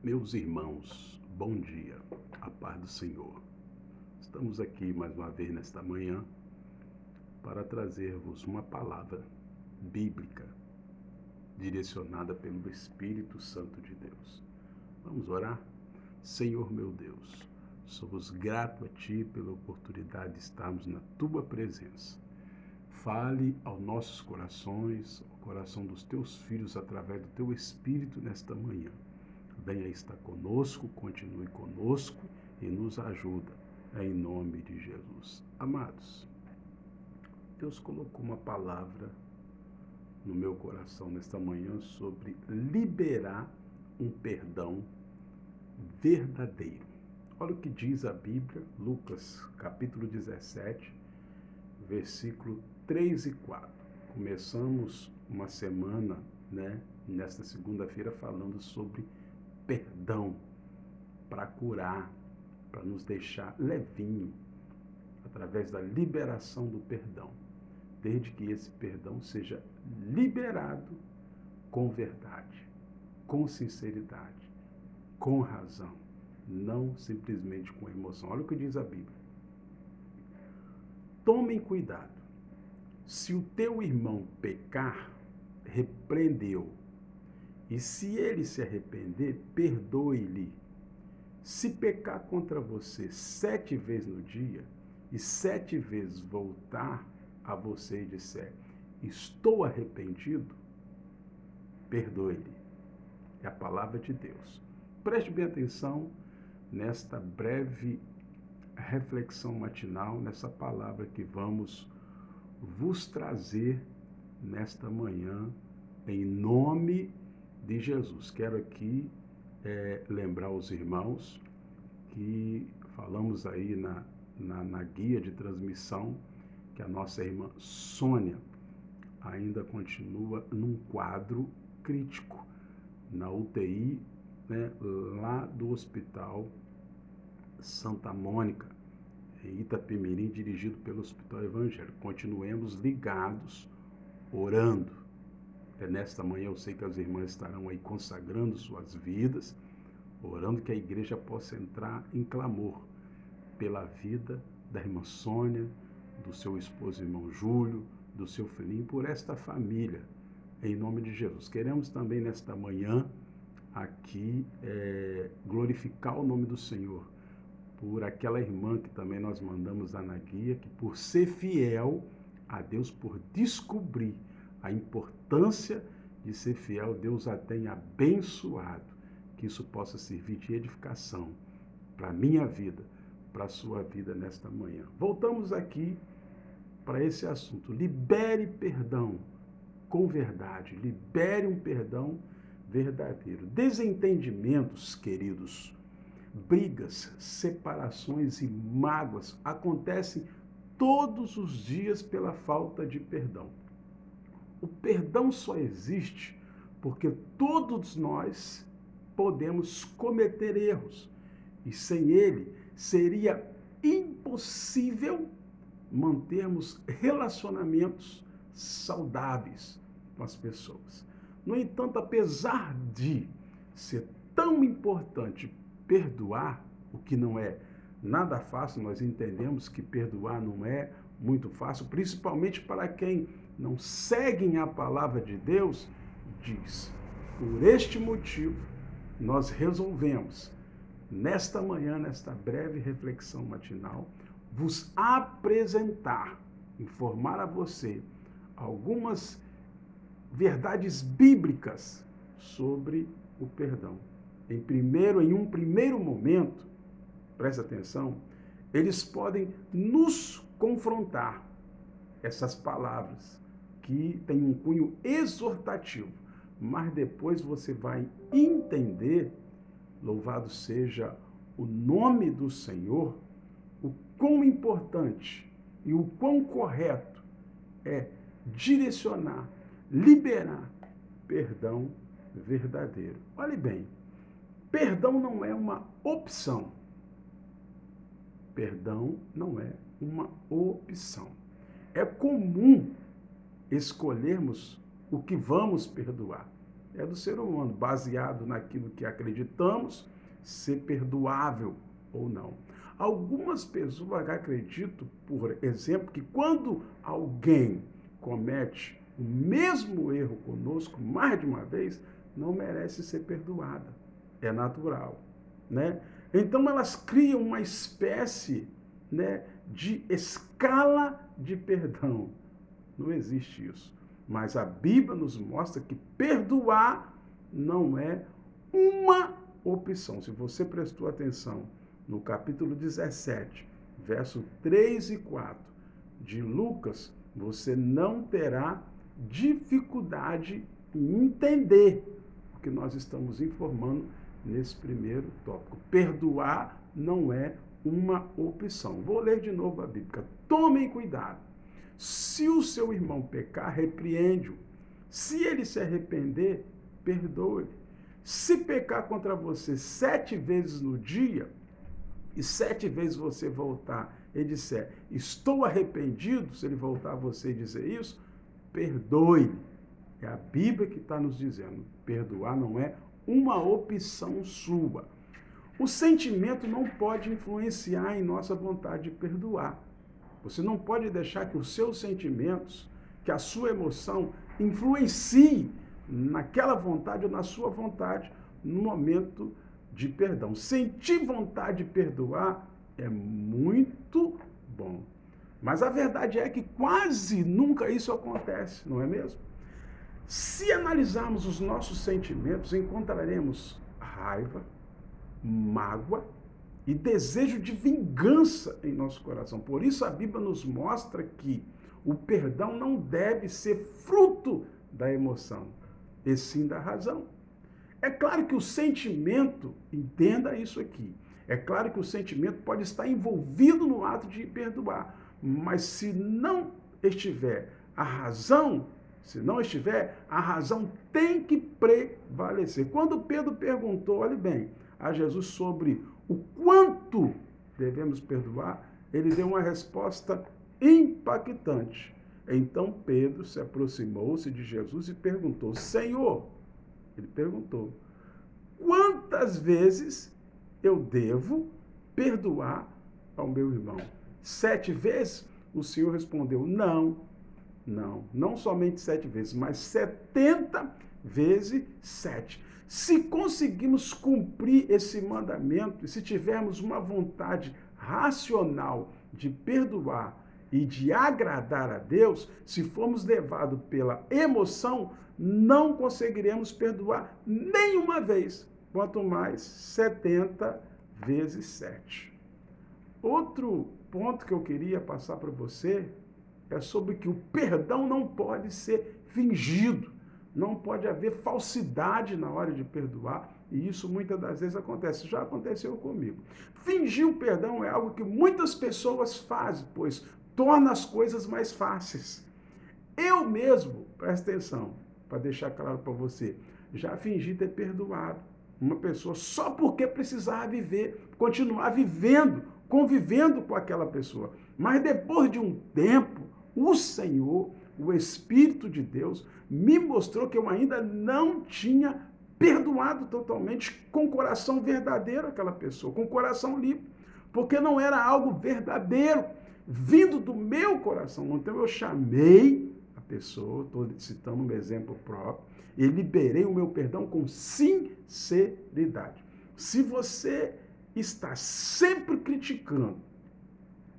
Meus irmãos, bom dia, a paz do Senhor. Estamos aqui mais uma vez nesta manhã para trazer-vos uma palavra bíblica direcionada pelo Espírito Santo de Deus. Vamos orar? Senhor meu Deus, somos gratos a Ti pela oportunidade de estarmos na Tua presença. Fale aos nossos corações, ao coração dos Teus filhos através do Teu Espírito nesta manhã. Venha estar conosco, continue conosco e nos ajuda, em nome de Jesus. Amados, Deus colocou uma palavra no meu coração nesta manhã sobre liberar um perdão verdadeiro. Olha o que diz a Bíblia, Lucas capítulo 17, versículo 3 e 4. Começamos uma semana, nesta segunda-feira, falando sobre perdão para curar, para nos deixar levinho, através da liberação do perdão, desde que esse perdão seja liberado com verdade, com sinceridade, com razão, não simplesmente com emoção. Olha o que diz a Bíblia. Tomem cuidado. Se o teu irmão pecar, repreende-o. E se ele se arrepender, perdoe-lhe. Se pecar contra você 7 vezes no dia, e 7 vezes voltar a você e disser, estou arrependido, perdoe-lhe. É a palavra de Deus. Preste bem atenção nesta breve reflexão matinal, nessa palavra que vamos vos trazer nesta manhã, em nome de Jesus. Quero aqui lembrar os irmãos que falamos aí na guia de transmissão que a nossa irmã Sônia ainda continua num quadro crítico na UTI, lá do Hospital Santa Mônica, em Itapemirim, dirigido pelo Hospital Evangélico. Continuemos ligados, orando. Nesta manhã eu sei que as irmãs estarão aí consagrando suas vidas, orando que a igreja possa entrar em clamor pela vida da irmã Sônia, do seu esposo irmão Júlio, do seu filhinho, por esta família, em nome de Jesus. Queremos também nesta manhã aqui glorificar o nome do Senhor, por aquela irmã que também nós mandamos lá na guia, que por ser fiel a Deus, por descobrir a importância de ser fiel, Deus a tem abençoado, que isso possa servir de edificação para a minha vida, para a sua vida nesta manhã. Voltamos aqui para esse assunto. Libere perdão com verdade, libere um perdão verdadeiro. Desentendimentos, queridos, brigas, separações e mágoas acontecem todos os dias pela falta de perdão. O perdão só existe porque todos nós podemos cometer erros. E sem ele, seria impossível mantermos relacionamentos saudáveis com as pessoas. No entanto, apesar de ser tão importante perdoar, o que não é nada fácil, nós entendemos que perdoar não é muito fácil, principalmente para quem não seguem a palavra de Deus, diz, por este motivo, nós resolvemos, nesta manhã, nesta breve reflexão matinal, vos apresentar, informar a você algumas verdades bíblicas sobre o perdão. Em um primeiro momento, presta atenção, eles podem nos confrontar, essas palavras, que têm um cunho exortativo, mas depois você vai entender, louvado seja o nome do Senhor, o quão importante e o quão correto é direcionar, liberar perdão verdadeiro. Olhe bem, perdão não é uma opção. Perdão não é uma opção. É comum escolhermos o que vamos perdoar. é do ser humano, baseado naquilo que acreditamos ser perdoável ou não. Algumas pessoas acreditam, por exemplo, que quando alguém comete o mesmo erro conosco mais de uma vez, não merece ser perdoada. É natural, né? Então elas criam uma espécie, né, de escala de perdão. Não existe isso. Mas a Bíblia nos mostra que perdoar não é uma opção. Se você prestou atenção no capítulo 17, verso 3 e 4 de Lucas, você não terá dificuldade em entender o que nós estamos informando nesse primeiro tópico. Perdoar não é uma opção. Vou ler de novo a Bíblia. Tomem cuidado. Se o seu irmão pecar, repreende-o. Se ele se arrepender, perdoe. Se pecar contra você 7 vezes no dia, e 7 vezes você voltar e disser, estou arrependido, se ele voltar a você e dizer isso, perdoe. É a Bíblia que está nos dizendo, perdoar não é uma opção sua. O sentimento não pode influenciar em nossa vontade de perdoar. Você não pode deixar que os seus sentimentos, que a sua emoção influencie naquela vontade ou na sua vontade no momento de perdão. Sentir vontade de perdoar é muito bom. Mas a verdade é que quase nunca isso acontece, não é mesmo? Se analisarmos os nossos sentimentos, encontraremos raiva, mágoa e desejo de vingança em nosso coração. Por isso a Bíblia nos mostra que o perdão não deve ser fruto da emoção, e sim da razão. É claro que o sentimento, entenda isso aqui, é claro que o sentimento pode estar envolvido no ato de perdoar, mas se não estiver a razão, a razão tem que prevalecer. Quando Pedro perguntou, olhe bem, a Jesus sobre o quanto devemos perdoar, ele deu uma resposta impactante. Então Pedro se aproximou-se de Jesus e perguntou, Senhor, ele perguntou, quantas vezes eu devo perdoar ao meu irmão? 7 vezes? O Senhor respondeu, não somente 7 vezes, mas 70 vezes 7. Se conseguimos cumprir esse mandamento, e se tivermos uma vontade racional de perdoar e de agradar a Deus, se formos levados pela emoção, não conseguiremos perdoar nenhuma vez, quanto mais 70 vezes 7. Outro ponto que eu queria passar para você é sobre que o perdão não pode ser fingido. Não pode haver falsidade na hora de perdoar, e isso muitas das vezes acontece. Já aconteceu comigo. Fingir o perdão é algo que muitas pessoas fazem, pois torna as coisas mais fáceis. Eu mesmo, presta atenção, para deixar claro para você, já fingi ter perdoado uma pessoa só porque precisava continuar vivendo, convivendo com aquela pessoa. Mas depois de um tempo, o Senhor, o Espírito de Deus, me mostrou que eu ainda não tinha perdoado totalmente com coração verdadeiro aquela pessoa, com coração limpo, porque não era algo verdadeiro, vindo do meu coração. Então eu chamei a pessoa, estou citando um exemplo próprio, e liberei o meu perdão com sinceridade. Se você está sempre criticando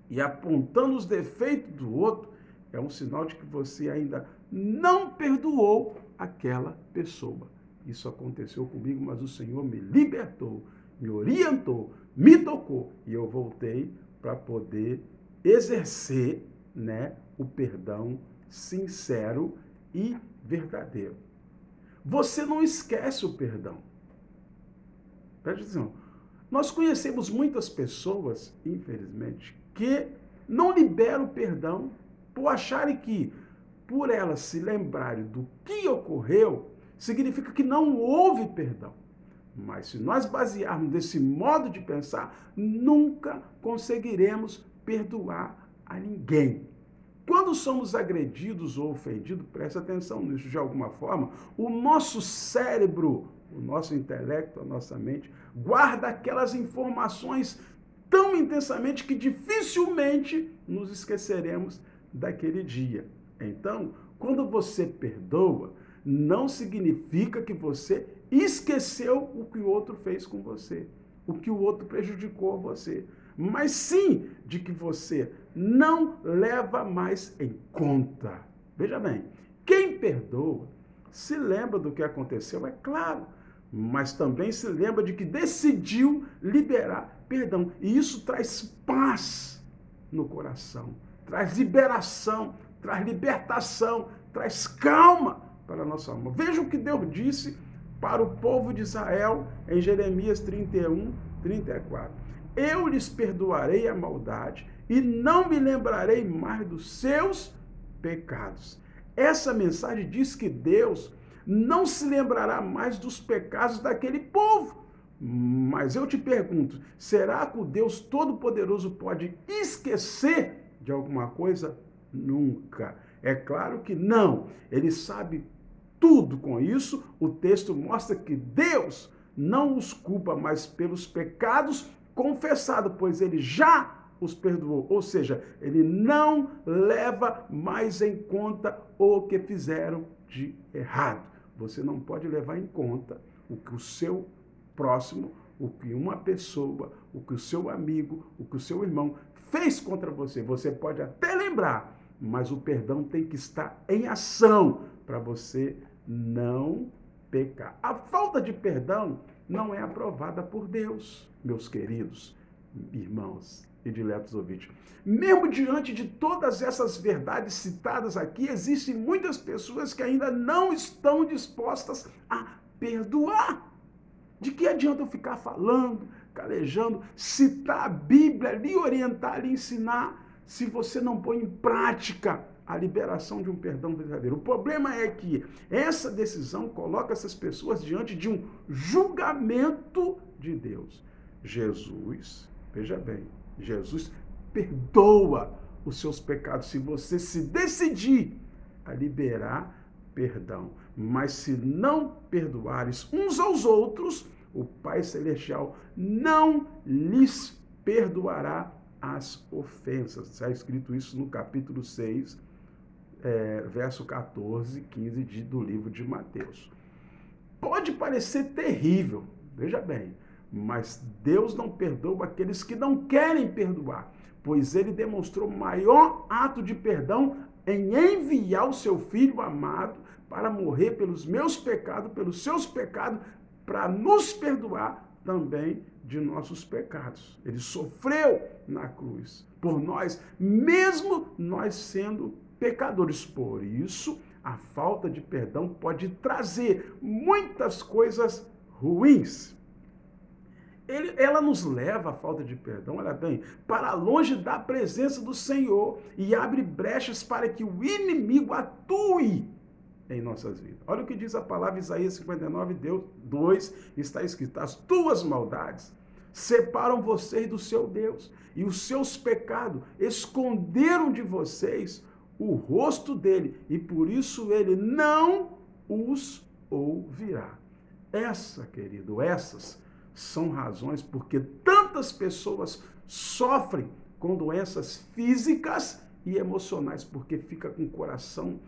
e apontando os defeitos do outro, é um sinal de que você ainda não perdoou aquela pessoa. Isso aconteceu comigo, mas o Senhor me libertou, me orientou, me tocou e eu voltei para poder exercer, né, o perdão sincero e verdadeiro. Você não esquece o perdão. Presta atenção. Nós conhecemos muitas pessoas, infelizmente, que não liberam o perdão por acharem que, por elas se lembrarem do que ocorreu, significa que não houve perdão. Mas se nós basearmos desse modo de pensar, nunca conseguiremos perdoar a ninguém. Quando somos agredidos ou ofendidos, presta atenção nisso de alguma forma, o nosso cérebro, o nosso intelecto, a nossa mente, guarda aquelas informações tão intensamente que dificilmente nos esqueceremos daquele dia. Então, quando você perdoa, não significa que você esqueceu o que o outro fez com você, o que o outro prejudicou a você, mas sim de que você não leva mais em conta. Veja bem, quem perdoa se lembra do que aconteceu, é claro, mas também se lembra de que decidiu liberar perdão. E isso traz paz no coração, traz liberação, traz libertação, traz calma para a nossa alma. Veja o que Deus disse para o povo de Israel em Jeremias 31, 34. Eu lhes perdoarei a maldade e não me lembrarei mais dos seus pecados. Essa mensagem diz que Deus não se lembrará mais dos pecados daquele povo. Mas eu te pergunto, será que o Deus Todo-Poderoso pode esquecer de alguma coisa? Nunca. É claro que não. Ele sabe tudo. Com isso, o texto mostra que Deus não os culpa mais pelos pecados confessados, pois ele já os perdoou. Ou seja, ele não leva mais em conta o que fizeram de errado. Você não pode levar em conta o que o seu próximo, o que uma pessoa, o que o seu amigo, o que o seu irmão fez contra você. Você pode até lembrar, mas o perdão tem que estar em ação para você não pecar. A falta de perdão não é aprovada por Deus, meus queridos irmãos e diletos ouvintes. Mesmo diante de todas essas verdades citadas aqui, existem muitas pessoas que ainda não estão dispostas a perdoar. De que adianta eu ficar falando, calejando, citar a Bíblia, lhe orientar, lhe ensinar, se você não põe em prática a liberação de um perdão verdadeiro? O problema é que essa decisão coloca essas pessoas diante de um julgamento de Deus. Jesus, veja bem, Jesus perdoa os seus pecados se você se decidir a liberar perdão. Mas se não perdoares uns aos outros, o Pai Celestial não lhes perdoará as ofensas. Está escrito isso no capítulo 6, verso 14, 15 do livro de Mateus. Pode parecer terrível, veja bem, mas Deus não perdoa aqueles que não querem perdoar, pois ele demonstrou maior ato de perdão em enviar o seu Filho amado para morrer pelos meus pecados, pelos seus pecados, para nos perdoar também de nossos pecados. Ele sofreu na cruz por nós, mesmo nós sendo pecadores. Por isso, a falta de perdão pode trazer muitas coisas ruins. Ela nos leva, a falta de perdão, olha bem, para longe da presença do Senhor e abre brechas para que o inimigo atue em nossas vidas. Olha o que diz a palavra Isaías 59, 2, está escrito: as tuas maldades separam vocês do seu Deus, e os seus pecados esconderam de vocês o rosto dele, e por isso ele não os ouvirá. Essas são razões porque tantas pessoas sofrem com doenças físicas e emocionais, porque fica com o coração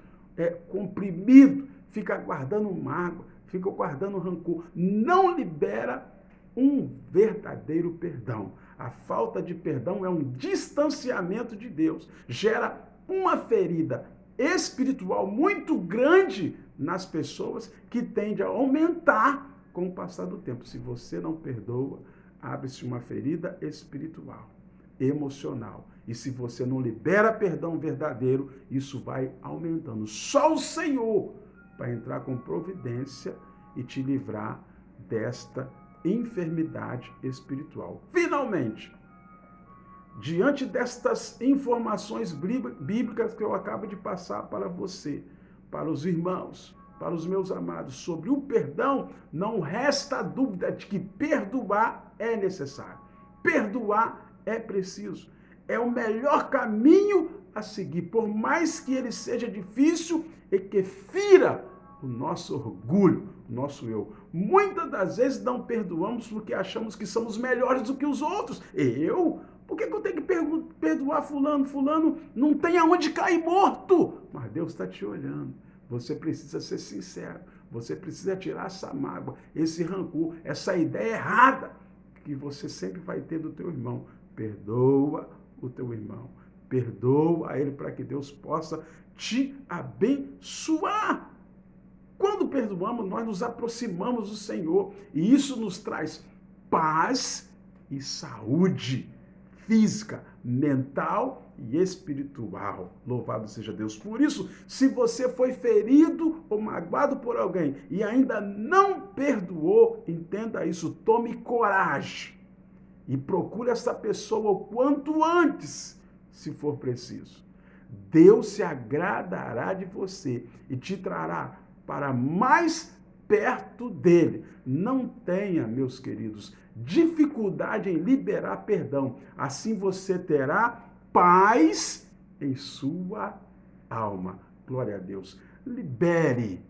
comprimido, fica guardando mágoa, fica guardando rancor, não libera um verdadeiro perdão. A falta de perdão é um distanciamento de Deus, gera uma ferida espiritual muito grande nas pessoas, que tende a aumentar com o passar do tempo. Se você não perdoa, abre-se uma ferida espiritual, emocional. E se você não libera perdão verdadeiro, isso vai aumentando. Só o Senhor vai entrar com providência e te livrar desta enfermidade espiritual. Finalmente, diante destas informações bíblicas que eu acabo de passar para você, para os irmãos, para os meus amados, sobre o perdão, não resta dúvida de que perdoar é necessário. Perdoar é preciso. É o melhor caminho a seguir, por mais que ele seja difícil e que fira o nosso orgulho, o nosso eu. Muitas das vezes não perdoamos porque achamos que somos melhores do que os outros. Eu? Por que eu tenho que perdoar fulano? Fulano não tem aonde cair morto. Mas Deus está te olhando. Você precisa ser sincero. Você precisa tirar essa mágoa, esse rancor, essa ideia errada que você sempre vai ter do teu irmão. Perdoa o teu irmão. Perdoa ele para que Deus possa te abençoar. Quando perdoamos, nós nos aproximamos do Senhor e isso nos traz paz e saúde física, mental e espiritual. Louvado seja Deus. Por isso, se você foi ferido ou magoado por alguém e ainda não perdoou, entenda isso, tome coragem e procure essa pessoa o quanto antes, se for preciso. Deus se agradará de você e te trará para mais perto dele. Não tenha, meus queridos, dificuldade em liberar perdão. Assim você terá paz em sua alma. Glória a Deus. Libere.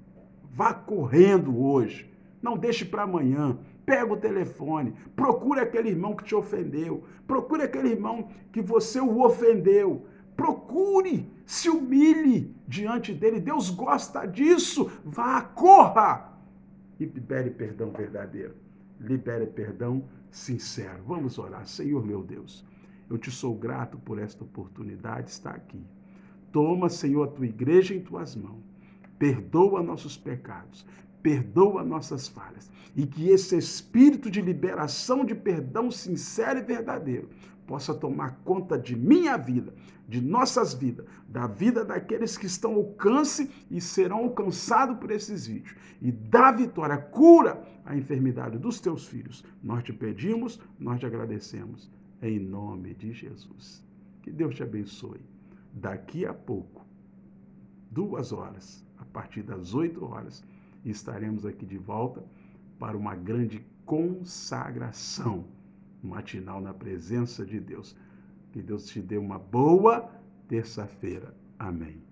Vá correndo hoje. Não deixe para amanhã. Pega o telefone. Procure aquele irmão que te ofendeu. Procure aquele irmão que você o ofendeu. Procure, se humilhe diante dele. Deus gosta disso. Vá, corra e libere perdão verdadeiro. Libere perdão sincero. Vamos orar. Senhor meu Deus, eu te sou grato por esta oportunidade de estar aqui. Toma, Senhor, a tua igreja em tuas mãos. Perdoa nossos pecados. Perdoa nossas falhas. E que esse espírito de liberação de perdão sincero e verdadeiro possa tomar conta de minha vida, de nossas vidas, da vida daqueles que estão ao alcance e serão alcançados por esses vídeos. E dá vitória, cura a enfermidade dos teus filhos. Nós te pedimos, nós te agradecemos. Em nome de Jesus. Que Deus te abençoe. Daqui a pouco, 2 horas, a partir das 8 horas, estaremos aqui de volta para uma grande consagração matinal na presença de Deus. Que Deus te dê uma boa terça-feira. Amém.